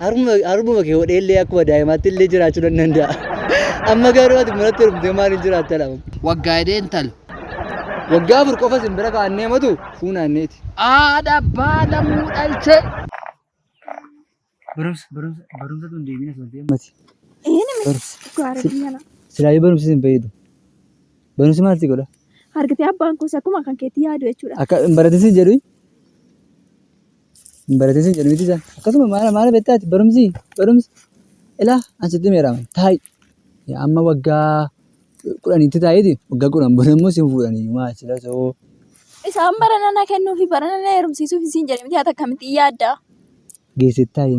Harmuma kee hodheellee akkuma daa'imaatti illee jiraachuu danda'a. Amma garuu ati manatti hirmtee maaliin jiraatta dha? Waggaa edeen tal. Waggaa afur qofa simbira kaa'annee matu fuunaanneeti. Haadha abbaa lamuu dhalchee. Barumsa tun deemina solte ammati. Silaayyuu barumsi sin fayyadu. Barumsi maal si godha? Argitee abbaan kuusa akkuma kan keetti yaadu jechuudha. Akka hin baratin sin jedhu. Hin baratin sin jedhu miti isaan. Akkasuma maala beektaati barumsi ilaa asitti meerama taa'i. Amma waggaa 10tti taa'eeti waggaa 10 booda immoo sin fuudhanii maasila soo. Isaan baranana kennuu fi baranana heerumsiisuu fi siin jedhee miti haa akkamitti yaadda? Geessitti taa'ee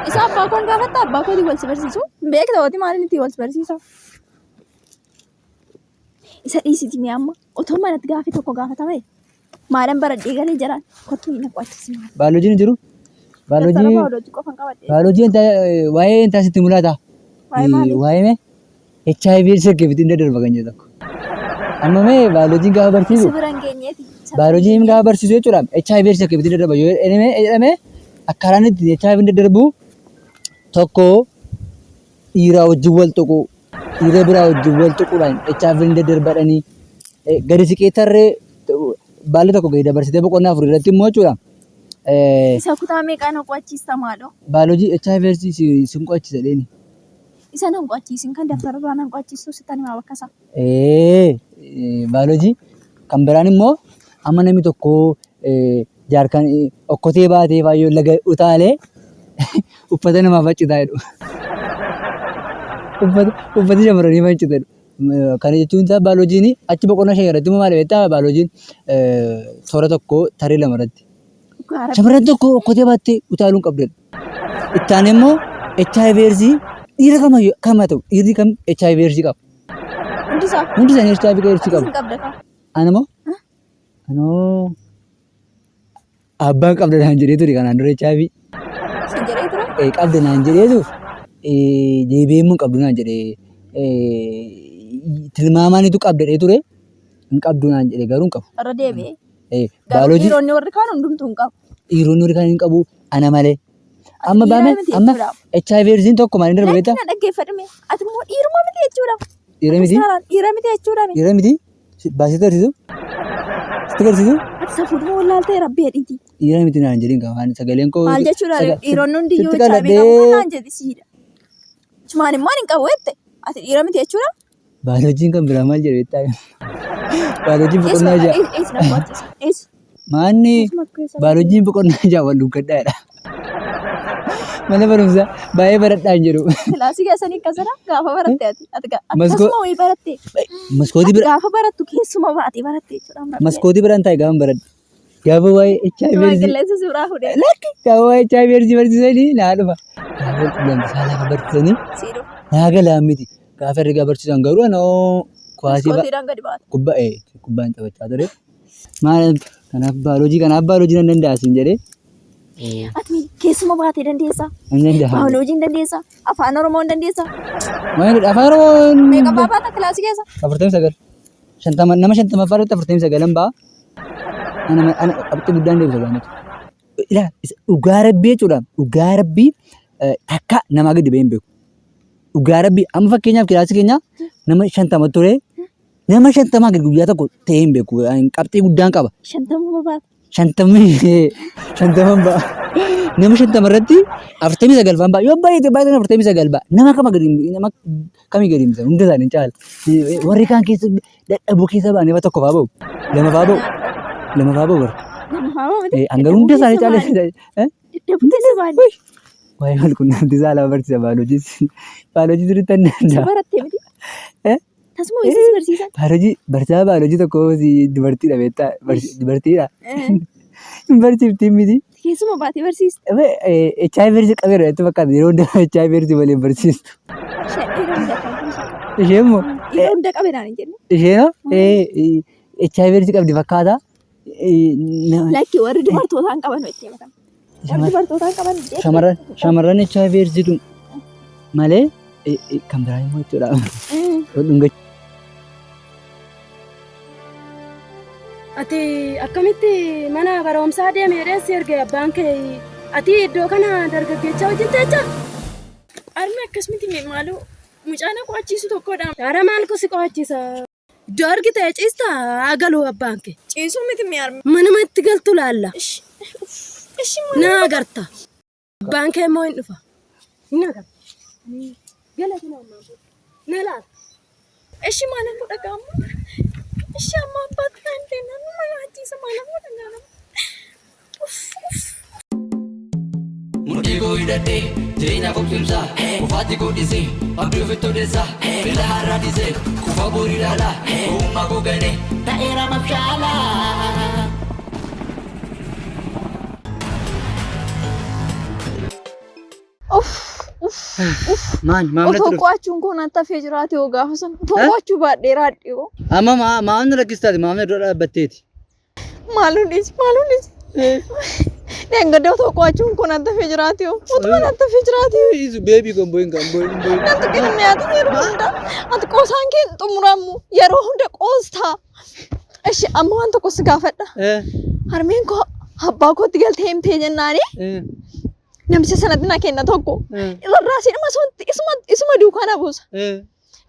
Isa abbaa koon gaafatta abbaa kootii wal si barsiisu. Beekta hooti maaliin itti wal si barsiisa? Isa dhiisiti mi amma otoo manatti gaafii tokko gaafatame maalan baradhee galee jiraan kottuu hin qo'achiisi. Baalojiin jiru? Baalojiin waa'ee intaa sitti mul'ata? Waa'ee mee HIV sakkeeffitiin daddarba kan jedhu tokko. Amma mee baalojiin gaafa barsiisu? Baalojiin gaafa barsiisu jechuudha. HIV sakkeeffitiin daddarba yoo jedhame akkaataan itti HIV daddarbu tokko dhiiraa wajjin wal tuqu. Dhiira biraa wajjin wal tuquudhaan HIV daddarbadhanii gadi siqee tarree baalli tokko gadi dabarsitee boqonnaa 4 irratti immoo jechuudha. Isa kutaa meeqaa na qo'achiista maaloo? Baalojii HIV sin qo'achiisa dheeni. Isa nan qo'achiisin kan daftara irraa nan qo'achiistu sitti himaa bakka isaa. Baalojii kan biraan immoo amma namni tokko jaarkan okkotee baatee faayyoo laga utaalee uffata namaaf accitaa jedhu. Uffati shamarranii mancitedha. Kana jechuun isaa baalojiin achi boqonnaa 5 irratti immoo maal beektaa baalojiin toora tokko taree 2 irratti. Shamarran tokko okkotee baattee utaaluu hin qabdedha. Itti aanee immoo HIV dhiira kam haa ta'u dhiirri kam HIV qaba. Hundi isaanii HIV qabu. Anammoo abbaan qabda naan jedhee ture kanaan dura HIV. Qabda naan jedheetu deebi'ee immoo qabdu naan jedhee tilmaamaanitu qabdadhee ture hin qabdu naan jedhee garuu hin qabu. Irra deebi'ee. Baaloojii Dhiironni warri kaan hundumtuu hin qabu. Dhiironni warri kaan hin qabu ana malee. Amma baame amma HIV tokko maaliin darba beektaa? Inni dhaggeeffadhume ati immoo dhiiruma miti jechuudha. Dhiira miti? Dhiira miti jechuudha. Dhiira miti? Baasii agarsiisu? Sitti agarsiisu? Ati safuudhuma wallaaltee rabbi hedhiiti. Dhiira miti naan jedhiin qaba sagaleen koo. Maal jechuudha dhiironni hundiyyuu HIV qabu kan naan jedhi siidha. Cumaan immoo hin qabu jette ati dhiira miti jechuudha. Baalojiin kan biraa maal jedhu beektaa? Baalojiin boqonnaa ja'a. Maanni baalojiin boqonnaa ja'a wal dukkadhaadha. Mana barumsaa baay'ee baradhaa hin jedhu. Kilaasii keessanii akkasana gaafa baratte ati akkasuma wayii baratte. Maskootii bira. Gaafa barattu keessuma baatee baratte jechuudha. Maskootii biraan taa'e gaafa baradhu. Gaafa waa'ee HIV. Qilleensa suuraa fuudhee. Lakki gaafa waa'ee HIV barsiisanii naa dhufa. Gaafa qilleensa lafa barsiisanii naa galaan miti. Gaafa herregaa barsiisan garuu anoo kuwaasii kubbaan taphachaa ture. Maal kanaaf baaloojii nan danda'a siin jedhee. Ati keessuma baatee dandeessaa? Hin danda'a. Baaloojii hin dandeessaa? Afaan Oromoo hin dandeessaa? Maal afaan Oromoo. Meeqa baata kilaasii keessa? 49. Nama 50 irratti 49 ba'a. Ana qabxii guddaan deebisa gaanatu. Ilaa dhugaa rabbii jechuudha. Dhugaa rabbii takka namaa gadi ba'ee hin beeku. Dhugaa rabbii amma fakkeenyaaf kilaasii keenya nama 50 ture. Nama 50 gadi guyyaa tokko ta'ee hin beeku. Qabxii guddaan qaba. 50 baata. 50 ba'a. Nama 50 irratti 49 ba'a. Yoo baay'ate 49 ba'a. Nama kamii gadi himsa hunda isaanii hin caala. Warri kaan keessa dadhaboo keessa ba'anii tokko fa'aa ba'u. Lama fa'aa ba'u. Bara. Hanga hunda isaanii caala. Waa'ee maal qunnamti isaa lama barsiisa baaloojis. Baaloojii sirriitti hin danda'a. Barattee miti? Tasuma eessas barsiisan? Barsiisaa baaloojii tokko dubartiidha beektaa? Dubartiidha. Barsiiftiin miti. Keessuma baatee barsiistu? HIV qabeera jettee fakkaata yeroo hundaa HIV waliin barsiistu. Isheen immoo? Yeroo hundaa qabeeraan hin jenne? Isheen HIV qabdi fakkaata. Lakki warri dubartootaan qaban jettee makama. Warri dubartootaan qaban jettee? Shamarran HIV malee kan biraa immoo jechuudha. Ati akkamitti mana barumsaa deemee dheessi erge abbaan kee Ati iddoo kana dargaggeessa wajjin teecha? Armi akkasumatti mee maaloo mucaan qo'achiisu tokkodha. Yaada maal ko si qo'achiisa? Iddoo argite ciista agaluu abbaan kee. Ciisuu miti mee armi? Manumatti galtu laalla. Ishi na agarta. Abbaan kee immoo hin dhufa. Hin agarta. Gala kana ammaa. Na laala. Ishi maalan godha gaamma? Ishi amma abbaa kan deeman nama qo'achiisa maalan godha gaamma? Murtii koo hidhadhee jireenya fokkimsaa kufaatti godhisee abdii ofitti odeessaa fila har'aa dhisee kufa borii dhaalaa uumaa koo ganee ta'eera mabshaalaa. Otoo qo'achuun kun natti hafee jiraate yoo gaafa sana otoo qo'achuu baadhee raadhiyoo. Amma maamni rakkistaati maamni iddoo dhaabbatteeti. Maaluunis. Nengada otoo qo'achuun kun natti hafee jiraate yoo. Utuma natti hafee jiraate yoo. Isu beebii kan boyin kan boyin. Namti kenna nyaata yeroo hunda. Ati qoosaan kee xumuramu yeroo hunda qoostaa. Ishi amma waan tokko si gaafadha. Harmeen koo abbaa kootti galtee himtee jennaani. Namicha sanatti na kenna tokko. Irraa si dhuma sonti isuma duukaana buusa.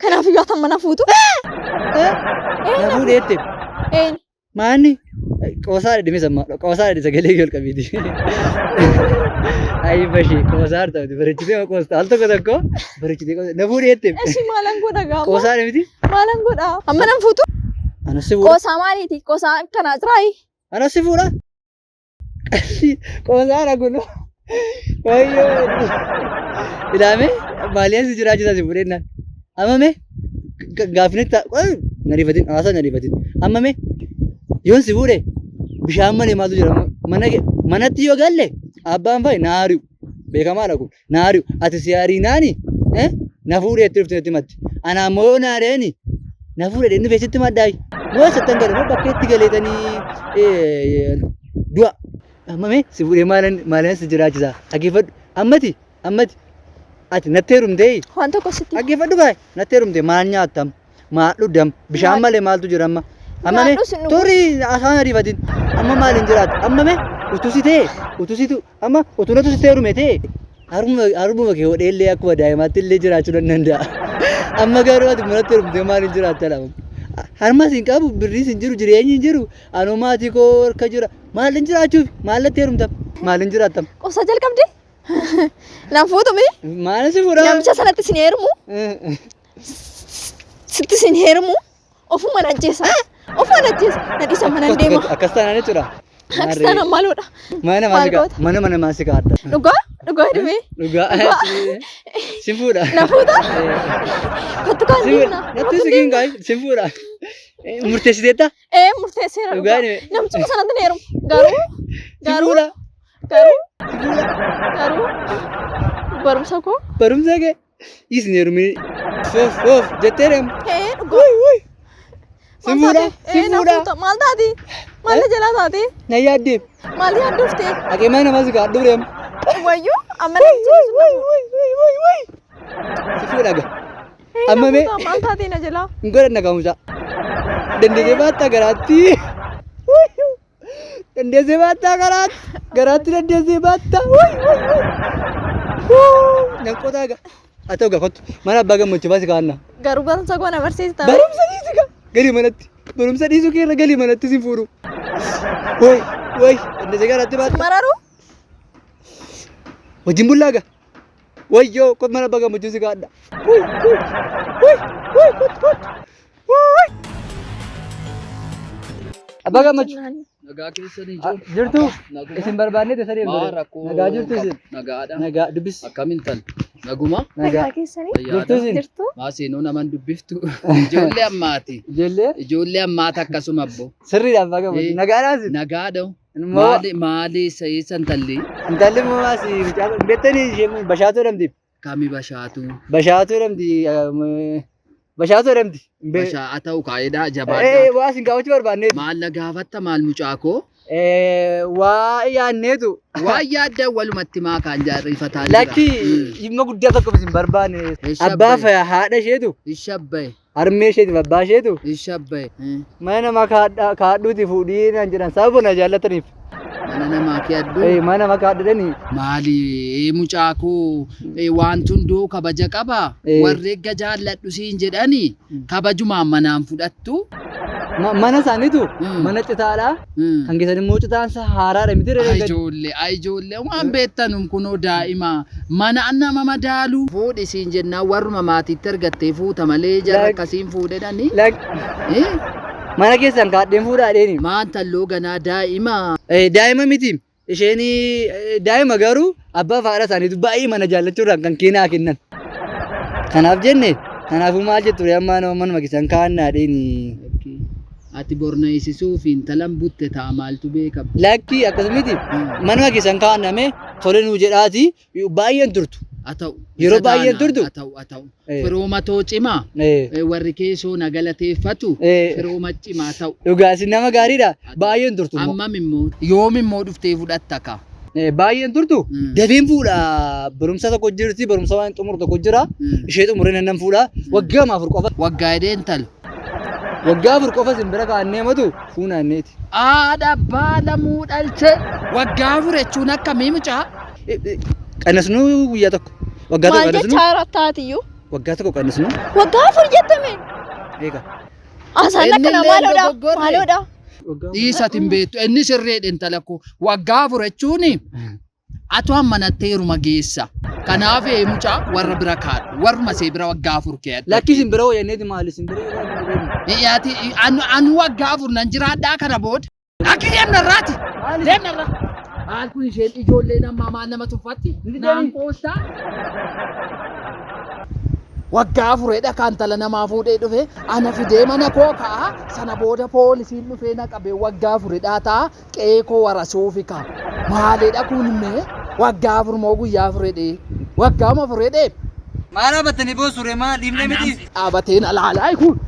Kanaaf iyyuu atan mana fuutu. Na fuudheette. Maanni qoosaa dhedhime sammaa qoosaa dhedhe sagalee ol qabiiti. Ayi bashii qoosaa ta'uti bareechitee qoosta al tokko bareechitee na fuudheette. Eshi maalan godha gaama. Qoosaa dhedhemiti. Maalan godha. Amma nan fuutu. Anasi fuudha. Qoosaa maaliiti? Qoosaa kanaa jiraayi. Anasi fuudha. Qoosaa dhagulu. Wayyo. Ilaame maaliin si jiraachisa si fuudhennaan. Amma mee gaafnetti nariifatin hawaasa nariifatin. Amma mee yoon si fuudhe bishaan malee maaltu jira manatti yoo galle abbaan fa'i naari'u beekamaadha kun naari'u ati si hariinaani na fuudhee itti dhufte natti matti ana ammoo naareeni na fuudhee inni feesitti maddaayi moo sattan gale moo bakka itti galeetanii du'a amma mee si fuudhee maalan si jiraachisa dhaggeeffadhu ammati ati natti heerumtee waan tokko sitti dhaggeeffadhu baay'ee natti heerumtee maal nyaattam maal dhugdam bishaan malee maaltu jira amma amma mee turi asaan ariifatin amma maalin jiraatu amma mee utusitu amma utunatu sitti heerume ta'e harmuma kee hodheellee akkuma daa'imaatti illee jiraachuu danda'a amma garuu ati manatti heerumtee maalin jiraata dha harmas hin qabu birriis hin jiru jireenyi hin jiru anuu maatii koo harka jira maalin jiraachuuf maallatti heerumtam maalin jiraattam qoosaa jalqabde nan fuutumi maalin si fuudha namicha sanatti sin heerumu sitti sin heerumu ofuma najjeessa nadhisa mana deema akkas taanaan jechuudha akkas taanaan maaludha mana maasii kaadda dhugaa hidhime sin fuudha na fuuta kottu kaan deemna natti sigiin gaay sin fuudha murteessiteetta murteesseera dhugaa hidhime namichuma sanatti hin heerumu garuu barumsa koo barumsa kee isin heerumii foof jettee deemu dhugaa Simfuudha. Maal taati? Maal jalaa taati? Na yaaddeef. Maal yaadduufte? Akeemaa namas gaadhuu deemu. Wayyuu amma na jiru. Simfuudha gaa. Amma mee. Maal taati na jalaa? Hin godhanna ka'umsa. Dandeessee baattaa garaatti. Dandeessee baattaa garaatti dandeessee baattaa. Nan qotaa gaa. Haa ta'u gaa kottu mana abbaa gammachuu baasi kaa'anna. Garuu barumsa koo na barsiista. Barumsa dhiisi gaa. Galii manatti barumsa dhiisuu keerra galii manatti si fuudhu. Woy dandeessee garaatti baattaa. Mararu. Wajjin bullaa gaa. Wayyoo kot mana abbaa gammachuu si kaa'adha. Abbaa gammachuu. Nagaa keessanii jiru. Jirtu isin barbaanne isa deemu. Nagaa jirtu isin. Nagaadha. Nagaa dubbis. Akkamiin tal? Naguma? Nagaa keessanii. Jirtu isin. Maaseenuu naman dubbiftu. Ijoollee ammaati. Ijoollee ammaati akkasuma abbo. Sirriidha abbaa gammachuu. Nagaadhaa isin. Nagaadha. Maali maali sa'iisan talli? intalli moo asi beektanii isheen bashaatoo jedhamti. Kami bashaatu? Bashaatoo jedhamti. Bashaatoo jedhamti. Bashaa ta'u kaa'eedha jabaadha. Waa isin gaafachuu barbaanneetu. Maal na gaafatta maal mucaakoo? Waa yaanneetu. Waa yaadda walumatti maa kaan jaarrifataa jira. Lakki dhimma guddaa tokko isin barbaanne. Abbaaf haadha isheetu. Ishabbaye. Harmee isheetiif abbaa isheetu. Ishabbaye. Mana namaa kaadhuuti fuudhii naan jedhan sababa na jaallataniif. Mana namaa kee adduu. Mana maqaa dhadhani. Maali mucaa koo waan hunduu kabaja qaba. Warri eegga jaalladhu siin jedhani kabajumaan manaan fudhattu. Mana isaaniitu mana citaadha. Kan keessan immoo citaansa haaraadha miti Ijoollee waan beektanum kunoo daa'ima mana nama madaalu fuudhi siin jennaan warruma maatiitti argattee fuuta malee jara akkasiin fuudhedhani. Mana keessan kaadheen fuudhaadheeni. Maan talloo ganaa daa'ima. Daa'ima miti. Isheen daa'ima garuu abbaa fi haadha isaaniitu baay'ee mana jaallachuudhaan kan kennaa kennan. Kanaaf jenne kanaafuu maal jettu amma nama manuma keessan kaannaadheeni. Ati borna isisuuf intalan butte ta'a maaltu beeka. Lakkii akkasumiti manuma keessan kaanname tole nuu jedhaati baay'een turtu. Ata'u. Yeroo baay'een turtu. Ata'u. Firooma too cimaa. Warri keessoo na galateeffatu. Firooma cimaa ta'u. Dhugaasi nama gaariidha. Baay'een turtu. Ammam immoo yoom immoo dhuftee fudhatta ka. Baay'een turtu. Dafiin fuudha barumsa tokko jirti barumsa waan xumuru tokko jira. Ishee xumuree nan fuudha. Waggaa maafur qofa. Waggaa edeen tal. Waggaa afur qofa simbira kaannee matu fuunaanneeti. Haadha baalamuu dhalche. Waggaa afur jechuun akkamii mucaa? Qannasnuu guyyaa tokko. Waggaa tokko qannasnuu. Maal jechaa taatiyyuu? Waggaa tokko qannasnuu. Waggaa afur jettame. Eega. Asaan akkana maaloodha? Dhiisatiin beektu inni sirreedha intala koo waggaa afur jechuun atu ammanatteeruma geessa. Kanaaf mucaa warra bira kaadhu warruma see bira waggaa afur keessa. Lakki simbira hooyanneeti maali simbira anu waggaa afur nan jiraadhaa kana booda. Akki deemnarraati. Deemnarra. Maal kun isheen ijoollee namaa nama tuffatti. Naan qoostaa. Waggaa afureedha kan tala namaa fuudhee dhufe ana fidee mana koo ka'a sana booda poolisiin dhufee na qabee waggaa afureedhaa ta'a qe'ee koo warasuufi ka'a. Maaliidha kun immoo waggaa afur moo guyyaa afureedhee waggaa afureedhee. Maal dhaabattanii boosure maal dhiibnee miti? Dhaabateen alaalaa kun.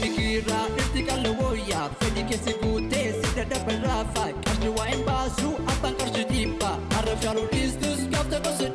Mikira irti kalawaya fedi kesi gute sida dapat rafa kasni wa embasu abang arjutipa araf shalu istus kafta kose